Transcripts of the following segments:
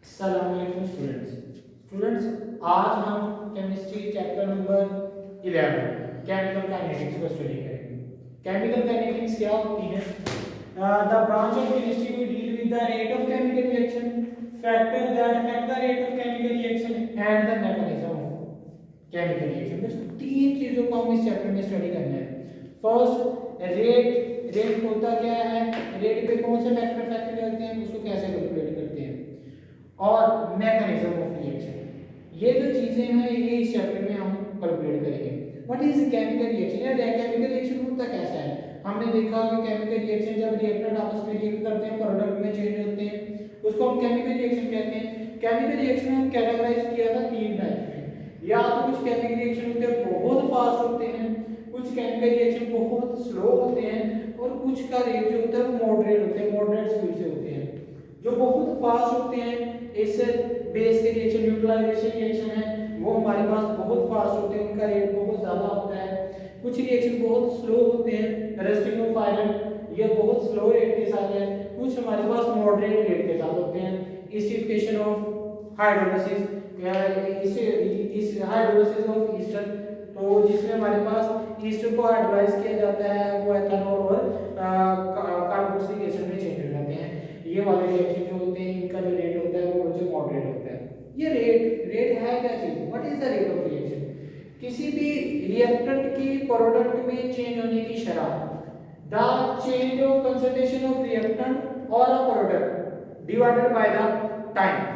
अस्सलामुअलैकुम स्टूडेंट्स आज हम chemistry chapter number 11 chemical kinetics को स्टडी करेंगे। केमिकल काइनेटिक्स क्या होती है? The branch of chemistry we deal with the rate of chemical reaction, factor that affect the rate of chemical reaction and the mechanism of chemical reaction. बस तीन चीजों को हम इस चैप्टर में स्टडी करना है। फर्स्ट, रेट होता क्या है, रेट पे कौन से फैक्टर इफेक्ट करते हैं, उसको कैसे कैलकुलेट करते हैं, और मैकेनिज्म ऑफ रिएक्शन। ये जो चीजें हैं ये इस चैप्टर में हम कैलकुलेट करेंगे। What is chemical reaction? यार केमिकल रिएक्शन होता कैसा है? हमने देखा कि केमिकल रिएक्शन जब रिएक्टेंट आपस में रिएक्ट करते हैं, प्रोडक्ट में चेंज होते हैं, उसको हम केमिकल रिएक्शन कहते हैं। केमिकल रिएक्शन हम कैटेगराइज किया था तीन टाइप में। या तो कुछ केमिकल रिएक्शन होते हैं बहुत फास्ट होते हैं, कुछ केमिकल रिएक्शन बहुत स्लो होते हैं, और कुछ का रेट जो होता है वो मॉडरेट होते हैं, मॉडरेट स्पीड से होते हैं। जो बहुत फास्ट होते हैं, इस बेस के रिएक्शन न्यूट्रलाइजेशन रिएक्शन है वो हमारे पास बहुत फास्ट होते हैं, उनका रेट बहुत ज्यादा होता है। कुछ रिएक्शन बहुत स्लो होते हैं, रस्टिंग ऑफ आयरन ये बहुत स्लो रेट के साथ है, कुछ हमारे पास मॉडरेट रेट के साथ होते हैं। एसिडिफिकेशन ऑफ हाइड्रोलिसिस, इस हाइड्रोलिसिस ऑफ ईस्टर, तो जिसमें हमारे पास ईस्टर को हाइड्रोलाइज किया जाता है, वो एथेनॉल और कार्बोक्सिलिक एसिड में चेंज हो जाते हैं। ये वाले रिएक्शन जो होते हैं इनका जो रेट होता है वो मुझे मॉडरेट होता है। ये रेट है क्या चीज? What is the rate of reaction? किसी भी रिएक्टेंट की प्रोडक्ट में चेंज होने की शरह, the change of concentration of reactant और a product divided by the time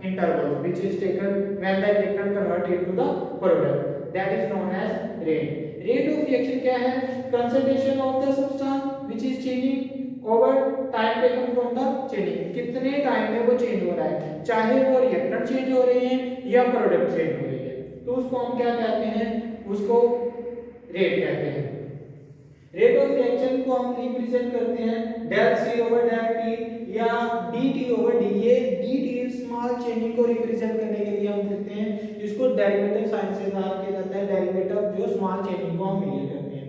interval which is taken when the reactant convert into the product, that is known as rate. Rate of reaction क्या है? concentration of the substance which is changing over time taken from the chaining, कितने time में वो change हो रहा है, चाहे वो रिएक्टेंट चेंज हो रहे हैं या प्रोडक्ट चेंज हो रही है, तो उसको हम क्या कहते हैं? उसको रेट कहते हैं। रेट ऑफ रिएक्शन को हम रिप्रेजेंट करते हैं del C over del T या डी टी ओवर डी। ये डी टी स्मॉल चेंजिंग को रिप्रेजेंट करने के लिए हम करते हैं, इसको डेरिवेटिव साइन से बाहर किया जाता है, डेरिवेटिव जो स्मॉल चेंजिंग को हम मेजर करते हैं।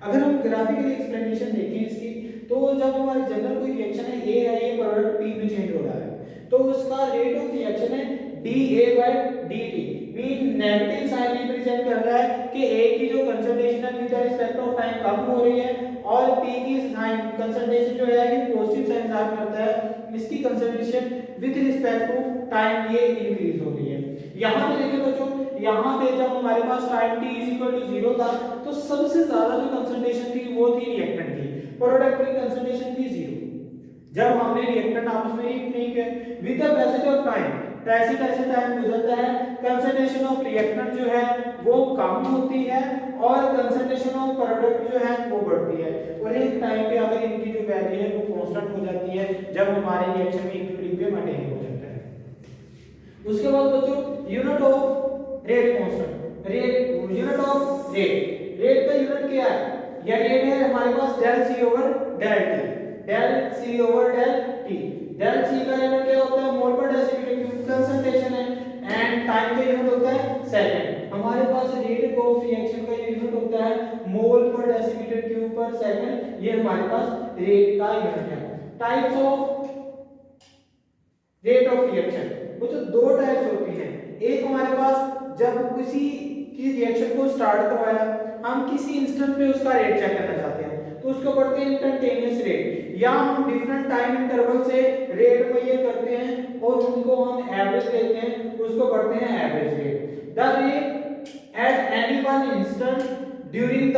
अगर हम ग्राफिकली एक्सप्लेनेशन देखें इसकी, तो जब हमारे जनरल कोई रिएक्शन है ए है, ये प्रोडक्ट पी में चेंज हो रहा है, तो उसका रेट ऑफ रिएक्शन है D A by D T. Mean negative sign represent कर रहा है कि ए की जो कंसंट्रेशन है विद रिस्पेक्ट ऑफ टाइम कम हो रही है, और पी की साइन कंसंट्रेशन जो है ये पॉजिटिव साइन जाहिर करता है, इसकी concentration with respect to time ये इंक्रीज हो रही है। यहां पे देखिए बच्चों, यहां पे जब हमारे पास टाइम t 0 था, तो सबसे ज्यादा जो कंसंट्रेशन थी वो थी रिएक्टेंट की, प्रोडक्ट की कंसंट्रेशन थी 0। जब हमने रिएक्टेंट आपस में रिएक्ट नहीं किए, with the passage of time, जैसे जैसे टाइम गुजरता है, कंसंट्रेशन ऑफ रिएक्टेंट जो है वो कम होती है और कंसंट्रेशन ऑफ प्रोडक्ट जो है वो बढ़ती है, और एक टाइम पे अगर इनकी जो वैल्यू है वो कांस्टेंट हो जाती है, जब हमारे रिएक्शन में इक्विलिब्रियम अटेन हो जाता है। उसके बाद बच्चों unit of rate constant, unit of rate का यूनिट क्या है? या रेट है हमारे पास del C over del T, del C over del T. Del C का यूनिट क्या होता है? Mole per decimetre cube concentration है, एंड टाइम का यूनिट होता है सेकंड। हमारे पास रेट ऑफ रिएक्शन का यूनिट होता है मोल पर डेसीमीटर क्यूब पर सेकंड, ये हमारे पास रेट का यूनिट है। Types of rate of reaction, वो जो दो टाइप्स होती हैं, एक हमारे पास जब किसी की रिएक्शन को स्टार्ट करवाया, हम किसी इंस्टेंट पे उसका रेट चेक करना चाहते हैं, तो उसको पढ़ते हैं इंस्टेंटेनियस रेट, या हम डिफरेंट टाइम इंटरवल से रेट मेजर करते हैं और उनको हम एवरेज लेते हैं, उसको पढ़ते हैं average rate. The rate at any one instant during the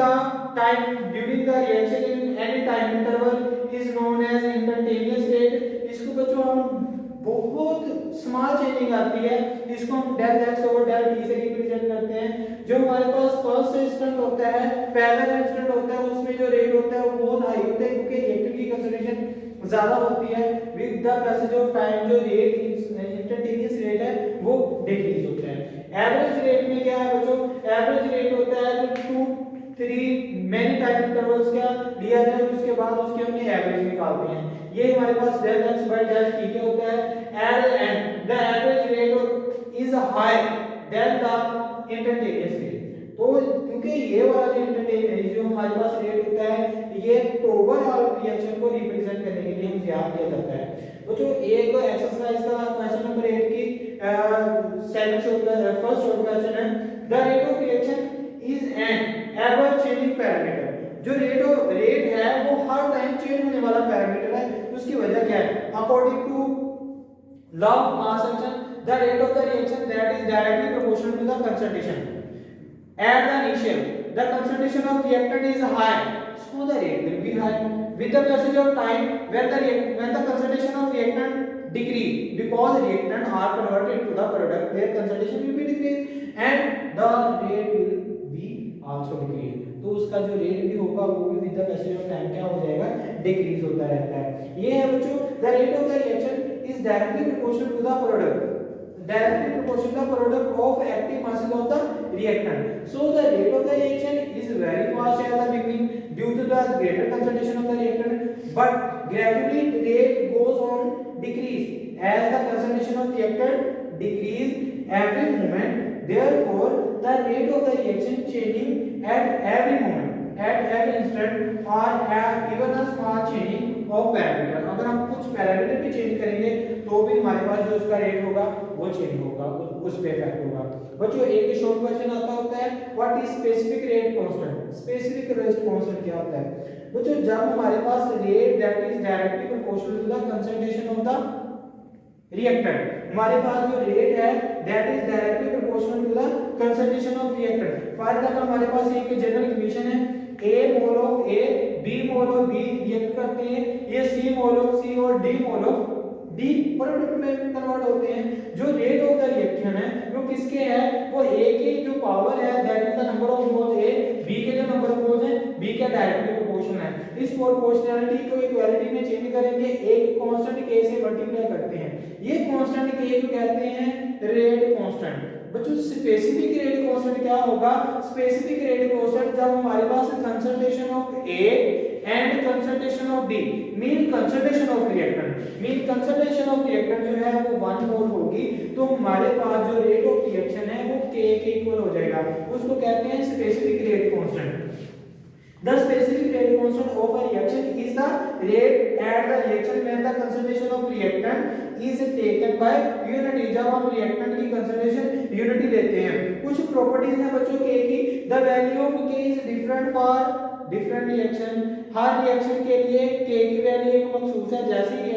reaction in any time interval is known as instantaneous rate. इसको बच्चों हम बहुत स्मॉल चेंजिंग आती है, इसको हम del X over del T से रिप्रेजेंट करते हैं। जो हमारे पास फर्स्ट इंस्टेंट होता है, पहला जो इंस्टेंट होता है उसमें जो रेट होता है वो बहुत हाई होता है, क्योंकि रिएक्टेंट की कंसंट्रेशन ज्यादा होती है। With the passage of time जो रेट इंस्टेंटेनियस रेट है वो डिक्रीज होता है। एवरेज रेट में क्या है बच्चों? एवरेज रेट होता है जो 2-3 मेनी टाइम इंटरवल्स का लिया जाए, उसके बाद उसके हमने एवरेज निकालते हैं। ये हमारे पास del x by del t क्या होता है? L N, the average rate is high than the instantaneous rate. तो क्योंकि ये वाला जो इंस्टेंटेनियस जो हमारे पास रेट होता है, ये ओवरऑल रिएक्शन को रिप्रेजेंट करने के लिए हम ज्ञात किया जाता है। तो जो एक एक्सरसाइज का question number 8 second first short question है, the rate of reaction is an ever changing parameter. जो रेट है वो हर टाइम चेंज होने वाला पैरामीटर है। उसकी वजह क्या है? According to law of mass action, the rate of the reaction that is directly proportional to the concentration at the initial the concentration of reactant is high, so the rate will be high. With the passage of time, when the concentration of reactant decrease, because reactant are converted to the product, their concentration will be decreased and the rate will be also decrease. तो उसका जो rate भी होगा वो भी with the passage of time क्या हो जाएगा? डिक्रीज होता रहता है। ये है बच्चों, the rate of the reaction is directly proportional to the product, directly proportional to the product of active masses of the reactant. So the rate of the reaction is very fast at the beginning due to the greater concentration of the reactant, but gradually the rate goes on decrease as the concentration of reactant decrease every moment. Therefore the rate of the reaction changing at every moment, at every instant, or at even a small changing of parameter. अगर हम कुछ parameter भी change करेंगे तो भी हमारे पास जो उसका रेट होगा वो चेंज होगा, उस पे इफेक्ट होगा। बच्चों एक शॉर्ट क्वेश्चन आता होता है, what is specific rate constant? Specific rate constant क्या होता है? बच्चों जब हमारे पास rate that is directly proportional to the concentration of the reactant, हमारे पास जो रेट है that is directly proportional to the concentration of reactant. For example हमारे पास एक जनरल इक्वेशन है, A mole of A, B mole of B react करते हैं, ये C मोल ऑफ C और D mole of D product में convert होते हैं। जो रेट ऑफ द रिएक्शन है वो किसके है? वो A की जो पावर है that is the number of moles A, B के जो नंबर ऑफ मोल्स हैं B के डायरेक्टली प्रोपोर्शनल है। इस प्रोपोर्शनैलिटी को इक्वालिटी में चेंज करेंगे, एक कांस्टेंट K से मल्टीप्लाई करते हैं, ये कांस्टेंट K को कहते हैं रेट कांस्टेंट। बच्चों स्पेसिफिक रेट कांस्टेंट क्या होगा? स्पेसिफिक रेट कांस्टेंट जब हमारे पास concentration of A and concentration of D mean concentration of reactant, mean concentration of reactant जो है वो 1 मोल होगी, तो हमारे पास जो रेट ऑफ रिएक्शन है वो K के इक्वल हो जाएगा, उसको कहते हैं specific rate constant. The specific rate constant of a reaction is the rate at the reaction when the concentration of reactant is taken by unity। जब हम reactant की concentration unity लेते हैं। कुछ properties हैं बच्चों K की, the value of K is different for different reaction। Her reaction के लिए K की वैल्यू एक मखसूस है, जैसे ही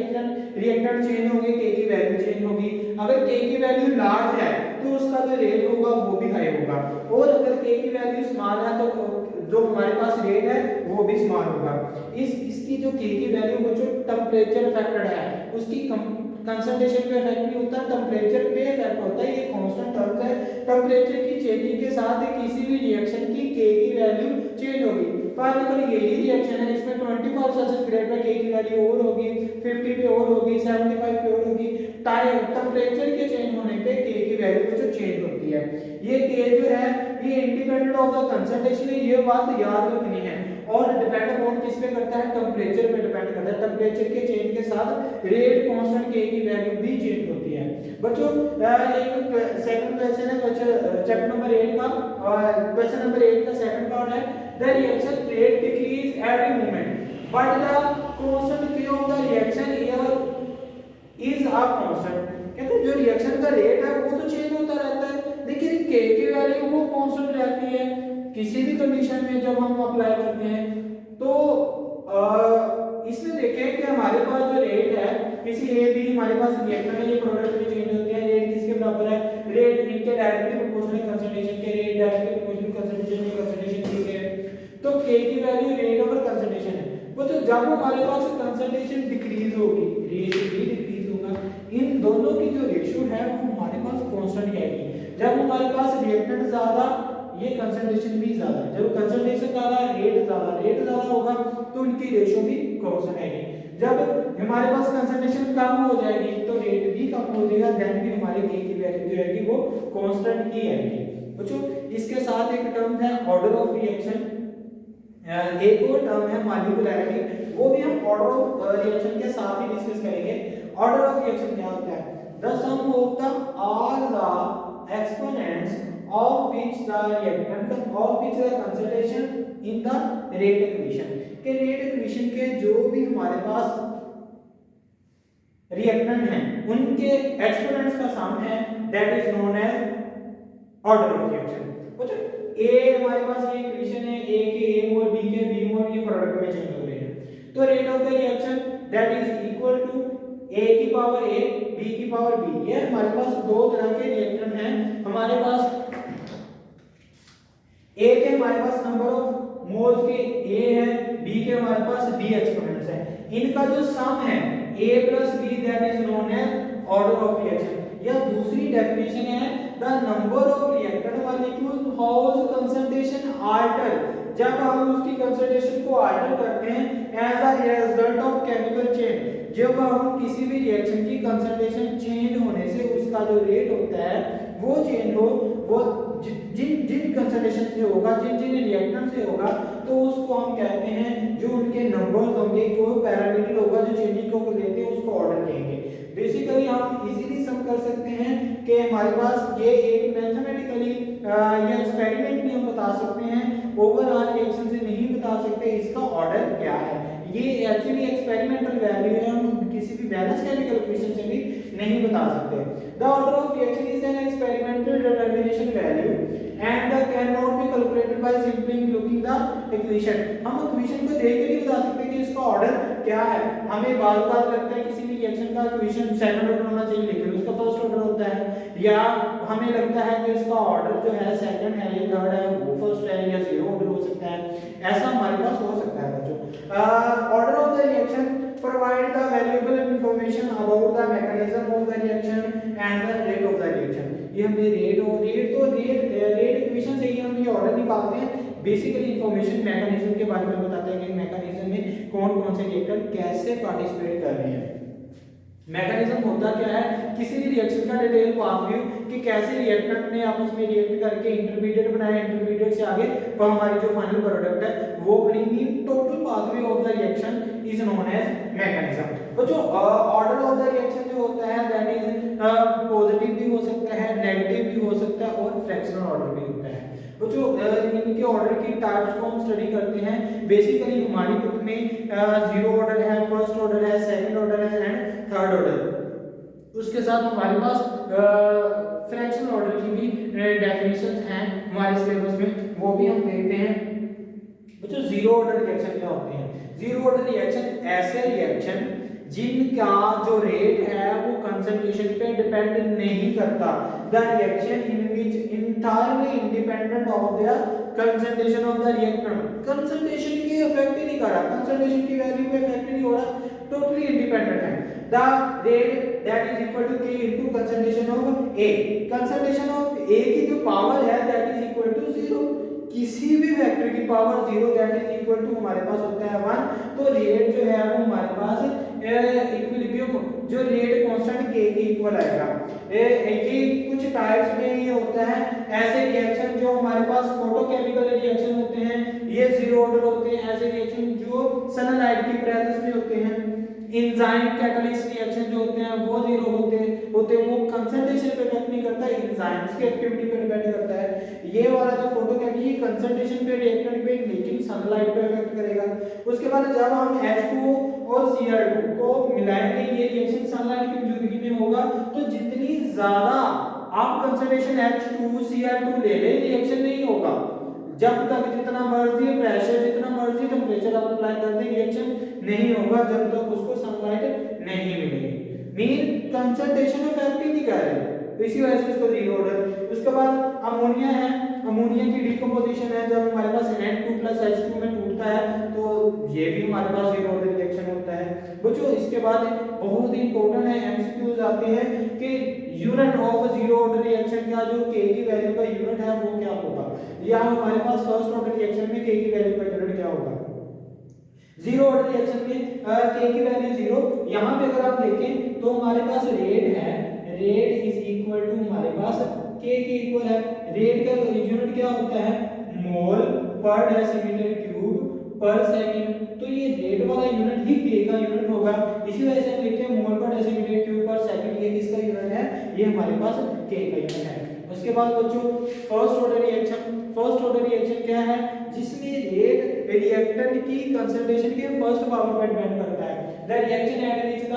reactant चेंज होंगे K की वैल्यू चेंज होगी। अगर K की वैल्यू लार्ज है तो उसका जो रेट होगा वो भी हाई होगा, और अगर K की वैल्यू स्मॉल है तो जो हमारे पास रेट है वो भी स्मॉल होगा। इसकी जो K की वैल्यू बच्चों टेम्परेचर अफेक्टेड है, उसकी कंसंट्रेशन पे इफेक्ट नहीं होता, टेम्परेचर पे इफेक्ट होता है। ये कांस्टेंट टर्म है, टेम्परेचर की चेंजिंग के साथ किसी भी रिएक्शन की K की वैल्यू चेंज होगी। फॉर एग्जांपल यही रिएक्शन है, इसमें 24 सेल्सियस ग्रेड पे K की वैल्यू और होगी, 50 पे और होगी, 75 पे और होगी। टेम्परेचर के चेंज होने पे K की वैल्यू जो चेंज होती है। ये K जो है ये इंडिपेंडेंट ऑफ द कंसंट्रेशन है, ये बात याद रखनी है, और डिपेंड अपॉन किस पे करता है? टेम्परेचर पे डिपेंड करता है। टेम्परेचर के चेंज के साथ रेट कांस्टेंट K की वैल्यू भी चेंज होती है। बच्चों एक सेकंड क्वेश्चन है चैप्टर नंबर 8 का, और क्वेश्चन नंबर 8 का सेकंड पार्ट है, the reaction rate decrease every moment but the constant K of the reaction is a constant. कहते हैं जो रिएक्शन का रेट है वो तो चेंज होता रहता है, लेकिन K की वैल्यू वो कांस्टेंट रहती है किसी भी कंडीशन में जब हम अप्लाई करते हैं। तो इसमें देखें कि हमारे पास जो रेट है किसी A B हमारे पास रिएक्टर है, ये प्रोडक्ट में चेंज होते हैं, रेट किसके बराबर है? रेट इनके डायरेक्टली प्रोपोर्शनल कंसंट्रेशन के, रेट डायरेक्टली प्रोपोर्शनल कंसंट्रेशन के, कंसंट्रेशन ठीक है, तो K की वैल्यू रेट ओवर कंसंट्रेशन है। वो तो जब हमारे पास कंसंट्रेशन डिक्रीज होगी रेट भी डिक्रीज होगा, इन दोनों की जो रेशियो है वो हमारे पास कांस्टेंट आएगी। जब हमारे पास रिएक्टेंट ज्यादा ये कंसंट्रेशन भी ज्यादा, जब कंसंट्रेशन ज्यादा रेट ज्यादा होगा तो उनकी रेशियो भी कांस्टेंट आएगी। जब हमारे पास कंसंट्रेशन कम हो जाएगी तो रेट भी कम हो जाएगा, देन भी हमारे K की वैल्यू जो आएगी वो कांस्टेंट ही आएगी। बच्चों इसके साथ एक टर्म है ऑर्डर ऑफ रिएक्शन, एक और टर्म है मॉलिक्यूलैरिटी, वो भी हम ऑर्डर ऑफ रिएक्शन के साथ ही डिस्कस करेंगे। ऑर्डर ऑफ रिएक्शन क्या होता है? The sum of the all the exponents of which the reactant of which the concentration in the rate equation के रेट इक्वेशन के जो भी हमारे पास रिएक्टेंट हैं उनके एक्सपोनेंट्स का सम है, that is known as order of reaction. बच्चों ए हमारे पास ये इक्वेशन है, ए के ए मोल, बी के बी मोल, ये प्रोडक्ट में चेंज हो रहे हैं, तो rate of the reaction that is equal to a की पावर a b की पावर b। ये हमारे पास दो तरह के रिएक्टेंट हैं। हमारे पास a के हमारे पास नंबर ऑफ मोल्स के a है, b के हमारे पास b एक्सपोनेंट्स है, इनका जो सम है a plus b that is known as order of reaction. या दूसरी डेफिनेशन है the number of reactant molecule whose concentration alter, जब हम उसकी कंसंट्रेशन को अल्टर करते हैं as a result of chemical change, जब हम किसी भी रिएक्शन की कंसंट्रेशन चेंज होने से उसका जो रेट होता है वो चेंज हो, वो जिन जिन कंसंट्रेशन से होगा, जिन जिन रिएक्टेंट से होगा, तो उसको हम कहते हैं, जो उनके नंबर्स होंगे, कोई पैरामीटर होगा जो चेंजिंग को लेते हैं उसको ऑर्डर कहेंगे। बेसिकली हम इजीली सम कर सकते हैं कि हमारे पास ये एक मैथमेटिकली या एक्सपेरिमेंट में हम बता सकते हैं, ओवरऑल रिएक्शन से नहीं बता सकते इसका ऑर्डर क्या है। ये एक्चुअली एक्सपेरिमेंटल वैल्यू है, हम किसी भी बैलेंस केमिकल इक्वेशन से भी नहीं बता सकते। The order of reaction is an experimental determination value and can not be calculated by simply looking the equation. हम इक्वेशन को देख के नहीं बता सकते कि इसका ऑर्डर क्या है। हमें बार बार लगता है किसी भी रिएक्शन का इक्वेशन सेकंड ऑर्डर होना चाहिए, लेकिन उसका फर्स्ट ऑर्डर होता है, या हमें लगता है कि इसका ऑर्डर जो है सेकंड है या थर्ड है, वो फर्स्ट है या जीरो ऑर्डर हो सकता है, ऐसा हमारे पास हो सकता है बच्चों। Order of the reaction provide the valuable information about the mechanism of the reaction and the rate of the reaction. ये हमें रेट इक्वेशन से ही हम ये ऑर्डर निकालते हैं। बेसिकली इंफॉर्मेशन मैकेनिज्म के बारे में बताते हैं कि मैकेनिज्म में कौन कौन से रिएक्टर कैसे पार्टिसिपेट कर रहे हैं। मैकेनिज्म होता क्या है, किसी भी रिएक्शन का डिटेल पाथवे कि कैसे रिएक्टेंट ने आपस में रिएक्ट करके इंटरमीडिएट बनाया, इंटरमीडिएट से आगे पर हमारी जो फाइनल प्रोडक्ट है वो बनेगी। Total pathway of the reaction is known as mechanism. तो जो ऑर्डर ऑफ द रिएक्शन जो होता है दैट इज पॉजिटिव भी हो सकता है, नेगेटिव भी हो सकता है और फ्रैक्शनल ऑर्डर भी होता है। तो जो इनके ऑर्डर की टाइप्स को हम स्टडी करते हैं, बेसिकली हमारी बुक में जीरो ऑर्डर है, फर्स्ट ऑर्डर है, सेकंड ऑर्डर है एंड थर्ड ऑर्डर। उसके साथ हमारे पास फ्रैक्शनल ऑर्डर की भी डेफिनेशंस हैं हमारे सिलेबस में, वो भी हम देखते हैं। बच्चों जीरो ऑर्डर रिएक्शन क्या होते हैं? जीरो ऑर्डर रिएक्शन ऐसे रिएक्शन जिनका जो रेट है वो कंसंट्रेशन पे डिपेंड नहीं करता। The reaction in which entirely independent of the concentration of the reactant. Concentration की इफेक्ट ही नहीं कर रहा, कंसंट्रेशन की वैल्यू पे इफेक्ट नहीं हो रहा, टोटली इंडिपेंडेंट है। The rate that is equal to k into concentration of a। Concentration of a की जो पावर है दैट इज इक्वल टू 0। किसी भी वेक्टर की power 0 that is equal to हमारे पास होता है 1। तो रेट जो है वो हमारे पास इक्विलिब्रियम जो रेट कांस्टेंट k के इक्वल आएगा। ये कुछ टाइप्स में ये होता है ऐसे रिएक्शन जो हमारे पास फोटोकेमिकल रिएक्शन होते हैं, ये जीरो ऑर्डर होते हैं। ऐसे रिएक्शन जो सनलाइट की प्रेजेंस में होते हैं, एंजाइम कैटलिस्ट रिएक्शन जो होते हैं वो जीरो होते हैं, वो कंसंट्रेशन पे इफेक्ट नहीं करता, एंजाइम्स की एक्टिविटी पे डिपेंड करता है। ये वाला जो फोटोकेमिकल कंसंट्रेशन पे रिएक्टेंट पे, लेकिन सनलाइट पे इफेक्ट करेगा। उसके बाद जब हम H2O और Cl2 को मिलाएंगे, ये रिएक्शन सनलाइट की मौजूदगी में होगा, तो जितनी ज्यादा आप कंसंट्रेशन H2Cl2 ले ले रिएक्शन नहीं होगा। जब तक जितना मर्जी प्रेशर, जितना मर्जी टेंपरेचर आप अप्लाई कर दें, रिएक्शन नहीं होगा जब तक उसको सनलाइट नहीं मिलेगी। मीन कंसंट्रेशन इफेक्ट ही नहीं कर रहे, तो इसी वजह से इसको जीरो ऑर्डर। उसके बाद अमोनिया है, अमोनिया की डिकम्पोजिशन है, जब हमारे पास N2+H2 में टूटता है तो ये भी हमारे पास जीरो ऑर्डर रिएक्शन होता है। बच्चों इसके बाद बहुत ही इंपॉर्टेंट है, एमसीक्यूज आते हैं कि unit of zero order reaction का जो k की वैल्यू का यूनिट है वो क्या होगा, या हमारे पास फर्स्ट ऑर्डर रिएक्शन में k की वैल्यू का यूनिट क्या होगा। जीरो ऑर्डर रिएक्शन में k की वैल्यू 0। यहां पे अगर आप देखें तो हमारे पास रेट है, रेट इज इक्वल टू हमारे पास k के इक्वल है। रेट का यूनिट क्या होता है, मोल पर डेसीमीटर क्यूब पर सेकंड। तो ये रेट वाला यूनिट ही k का यूनिट होगा, इसी वजह से हम लिखते हैं मोल पर डेसीमीटर क्यूब पर सेकंड। ये किसका यूनिट है, ये हमारे पास k का यूनिट है। उसके बाद बच्चों first order reaction. First order reaction क्या है, जिसमें रेट रिएक्टेंट की कंसंट्रेशन के फर्स्ट पावर पर डिपेंड करता है। The reaction at which the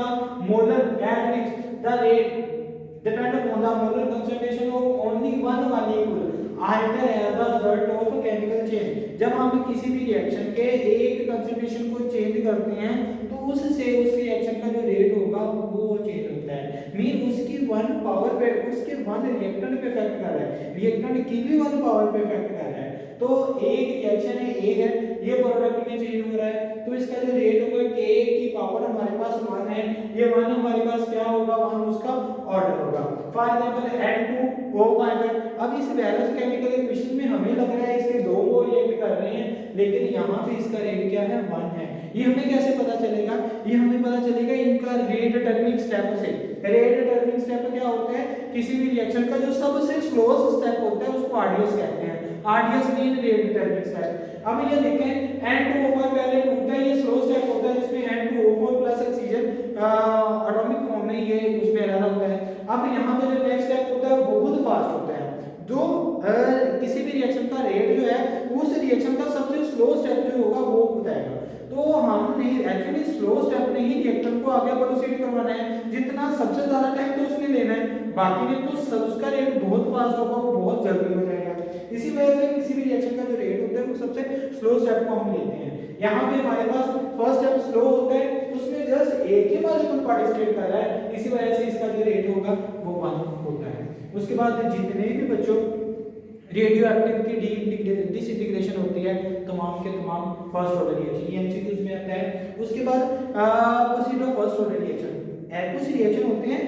molar eight which the rate depend upon the molar concentration of only one molecule alter as the result of a chemical change। जब हम किसी भी reaction के एक concentration को चेंज करते हैं तो उससे उस रिएक्शन का जो रेट होगा वो चेंज होता है। मीन उसकी वन पावर पे उसके वन रिएक्टेंट पे इफेक्ट कर रहा है, रिएक्टेंट की भी वन पावर पे इफेक्ट कर रहा है। तो एक रिएक्शन है ए है, ये प्रोडक्ट में चेंज हो रहा है तो इसका जो रेट होगा k की पावर हमारे पास 1 है, ये 1 हमारे पास क्या होगा 1 उसका ऑर्डर होगा। फॉर एग्जांपल N2O5 है। अब इस बैलेंस केमिकल इक्वेशन में हमें लग रहा है इसके दो मोल रिएक्ट कर रहे हैं, लेकिन यहाँ पे इसका रेट क्या है 1 है। ये हमें कैसे पता चलेगा? ये हमें पता चलेगा इनका रेट डिटरमिनिंग स्टेप से। रेट डिटरमिनिंग स्टेप क्या होता है? किसी भी रिएक्शन का जो सबसे स्लोएस्ट स्टेप होता है उसको आरडीएस कहते हैं। RDS mean rate determining step. अब ये देखें N2O5 पहले टूटता है, ये स्लो स्टेप होता है जिसमें N2O4 plus oxygen atomic form में ये उसमें रहना होता है। अब यहाँ पे जो नेक्स्ट स्टेप होता है वो बहुत फास्ट होता है। जो किसी भी रिएक्शन का रेट जो है उस रिएक्शन का सबसे स्लो स्टेप जो होगा वो बताएगा। तो हम नहीं एक्चुअली स्लो स्टेप ने ही रिएक्टर को आगे प्रोसीड करवाना है, जितना सबसे ज्यादा टाइम तो उसने लेना है, बाकी में तो उसका रेट बहुत फास्ट होगा, वो बहुत जल्दी हो जाएगा। इसी वजह से किसी भी रिएक्शन का जो रेट होता है वो सबसे स्लो स्टेप को हम लेते हैं। यहाँ पे हमारे पास फर्स्ट स्टेप स्लो होता है, उसमें जस्ट एक ही मॉलिक्यूल पार्टिसिपेट कर रहा है, इसी वजह से इसका जो रेट होगा वो 1 होता है। उसके बाद जितने भी बच्चों रेडियो एक्टिविटी डिसइंटीग्रेशन होती है तमाम के तमाम फर्स्ट ऑर्डर रिएक्शन, ये एमसीक्यूज में आता है। उसके बाद proceed of first order reaction. कुछ रिएक्शन होते हैं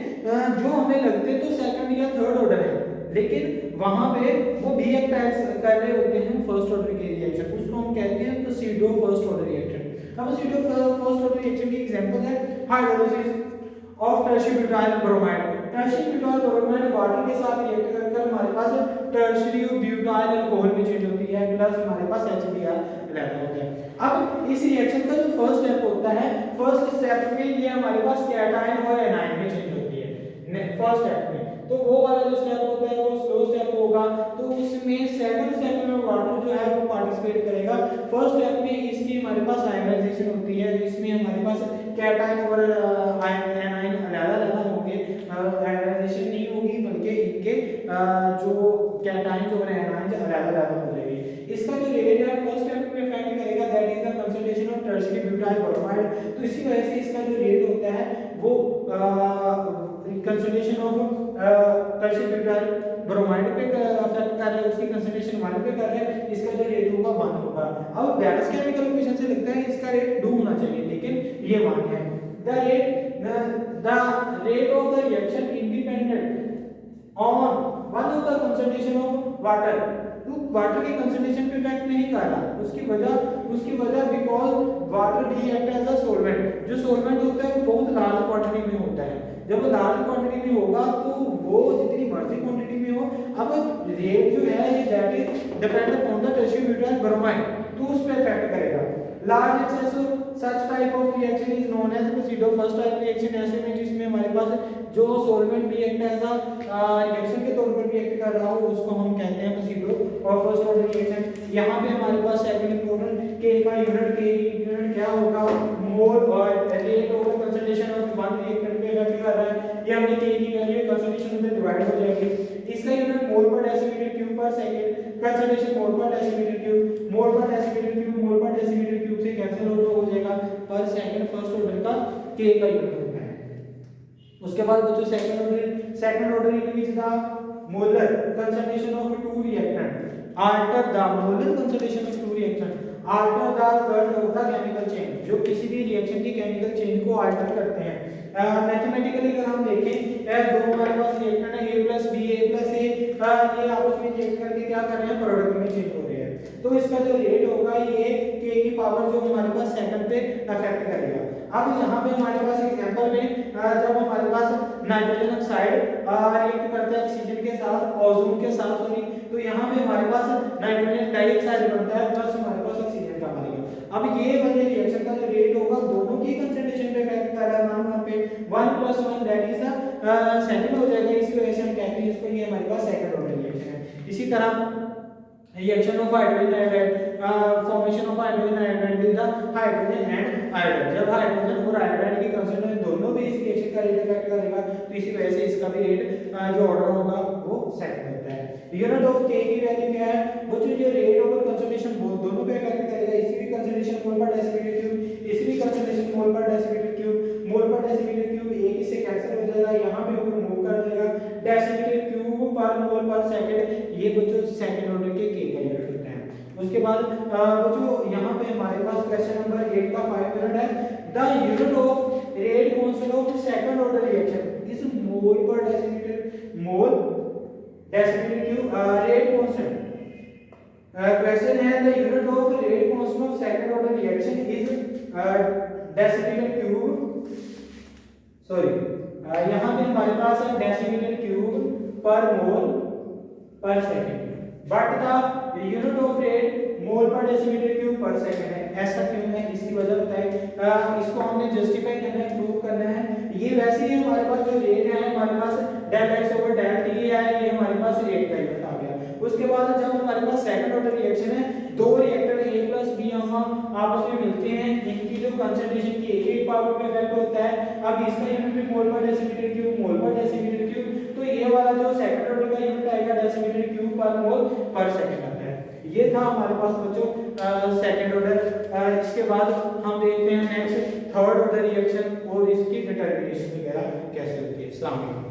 जो हमें लगते हैं तो सेकंड या थर्ड ऑर्डर है, लेकिन वहां पे वो भी एक कर रहे होते हैं फर्स्ट ऑर्डर के रिएक्शन, उसको हम कहते हैं प्रोसीडो फर्स्ट ऑर्डर रिएक्शन। अब प्रोसीडो फर्स्ट ऑर्डर रिएक्शन की एग्जांपल है hydrolysis of tertiary butyl bromide. Tertiary butyl bromide water के साथ रिएक्ट करके हमारे पास टर्शियरी ब्यूटाइल अल्कोहल में चेंज होती है, प्लस हमारे पास HBr रहता होता है। अब इस रिएक्शन का जो फर्स्ट स्टेप होता है, फर्स्ट स्टेप में ये हमारे पास कैटायन और एनायन में चेंज होती है फर्स्ट स्टेप में। तो वो वाला जो स्टेप होता है वो स्लो स्टेप होगा, तो उसमें सेकंड स्टेप में वाटर जो है वो पार्टिसिपेट करेगा। फर्स्ट स्टेप में इसकी हमारे पास आयनाइजेशन होती है, इसमें हमारे पास कैटायन और एनायन अलग-अलग होंगे, आयनाइजेशन नहीं होगी बल्कि इनके जो कैटायन और एनायन अलग-अलग हो जाएंगे। इसका जो रेट है फर्स्ट स्टेप में इफेक्ट करेगा, that is the concentration of tertiary butyl bromide. तो इसी वजह से इसका जो रेट होता है वो concentration of tertiary butyl bromide पे अफेक्ट कर रहा है, उसकी कंसंट्रेशन 1 पे कर रहा है, इसका जो रेट होगा 1 होगा। अब बैलेंस केमिकल इक्वेशन से लगता है इसका रेट 2 होना चाहिए, लेकिन ये 1 है। The rate of the reaction independent on one of the concentration of water. तो वाटर की कंसंट्रेशन पे इफेक्ट नहीं कर रहा, उसकी वजह because water react as a solvent. जो सॉल्वेंट होता है वो बहुत लार्ज क्वांटिटी में होता है, जब वो लार्ज क्वांटिटी में होगा तो वो जितनी मर्जी क्वांटिटी में हो, अब रेट जो है ये that is depend upon the tertiary butyl bromide, तो उस पे इफेक्ट करेगा। Large excess of such type of reaction is known as pseudo first type reaction. ऐसे में जिसमें हमारे पास जो solvent react as a reaction के तौर पर रिएक्ट कर रहा हो उसको हम कहते हैं प्रोसीडो और फर्स्ट ऑर्डर रिएक्शन। यहाँ पे हमारे पास सेकंड इंपॉर्टेंट के का यूनिट क्या होगा, मोल और rate of concentration of one reactant पे इफेक्ट कर रहा है। ये हमने के की वैल्यू कंसंट्रेशन में डिवाइड हो जाएगी। इसका unit mole per decimetre cube पर सेकंड, कंसंट्रेशन मोल पर डेसीमीटर क्यूब, मोल पर डेसीमीटर क्यूब, मोल पर डेसीमीटर क्यूब से कैंसिल हो जाएगा पर सेकंड फर्स्ट ऑर्डर का के का यूनिट होता है। उसके बाद बच्चों second order in which the molar concentration of two reactant alter the molar concentration of two reaction alter the result of the chemical change। जो किसी भी रिएक्शन की केमिकल चेंज को अल्टर करते हैं। मैथमेटिकली अगर हम देखें दो हमारे पास रिएक्टेंट है a + b a + a, ये आपस में चेंज करके क्या कर रहे हैं, प्रोडक्ट में चेंज हो रहे हैं। तो इसका जो रेट होगा ये k की पावर जो हमारे पास सेकंड पे अफेक्ट करेगा। अब यहाँ पे हमारे पास एग्जांपल में जब हमारे पास नाइट्रोजन ऑक्साइड रिएक्ट करता है ऑक्सीजन के साथ, ओजोन के साथ सॉरी, तो यहाँ पे हमारे पास नाइट्रोजन डाइऑक्साइड बनता है प्लस हमारे पास ऑक्सीजन का बनेगा। अब ये वाले रिएक्शन का जो रेट होगा दोनों की कंसंट्रेशन पे इफेक्ट कर रहा है। वहां पे 1 + 1 दैट इज द सेकंड हो जाएगा, इसी वजह से हम कहते हैं इसको ये हमारे पास सेकंड ऑर्डर रिएक्शन है। इसी तरह reaction of hydrogen iodide, formation of hydrogen iodide with the hydrogen and iodide. जब हाइड्रोजन और आयोडाइड की कंसंट्रेशन दोनों भी इस रिएक्शन का रेट इफेक्ट करेगा तो इसी वजह से इसका भी रेट जो ऑर्डर होगा वो सेकंड होता है। यूनिट ऑफ के की वैल्यू क्या है बच्चों, जो रेट ओवर कंसंट्रेशन दोनों पे इफेक्ट करेगा। इसी भी कंसंट्रेशन मोल पर डेसीमीटर क्यूब, इसी भी कंसंट्रेशन मोल पर डेसीमीटर क्यूब, मोल पर डेसीमीटर क्यूब एक इससे कैंसिल हो जाएगा, यहां पे ऊपर मूव कर जाएगा। Decimetre cube per mole per second, ये बच्चों सेकंड ऑर्डर के का यूनिट होता है। उसके बाद बच्चों यहां पे हमारे पास क्वेश्चन नंबर 8 का 5 यूनिट है। The unit of rate constant of second order reaction is mole per decimetre, mole decimetre cube rate constant. Question है the unit of rate constant of second order reaction is decimetre cube, sorry यहां पे हमारे पास है decimetre cube per mole per second, but the unit of rate mole per decimetre cube पर second है। ऐसा क्यों है, इसकी वजह बताएं। इसको हमने जस्टिफाई करना है, प्रूव करना है। ये वैसे ही हमारे पास जो रेट है हमारे पास del x over del t है, ये हमारे पास रेट का यूनिट आ गया। उसके बाद जब हमारे पास सेकंड ऑर्डर रिएक्शन है, दो रिएक्टर a प्लस b यहां आपस में मिलते हैं, इनकी जो कंसंट्रेशन की एक एक पावर पे इफेक्ट होता है। अब इसका यूनिट भी मोल पर डेसीमीटर क्यूब, मोल पर डेसीमीटर क्यूब, तो ये वाला जो सेकंड ऑर्डर का यूनिट आएगा decimetre cube per mole per second आता है। ये था हमारे पास बच्चों सेकंड ऑर्डर। इसके बाद हम देखते हैं नेक्स्ट थर्ड ऑर्डर रिएक्शन और इसकी डिटरमिनेशन वगैरह कैसे होती है। अस्सलाम वालेकुम।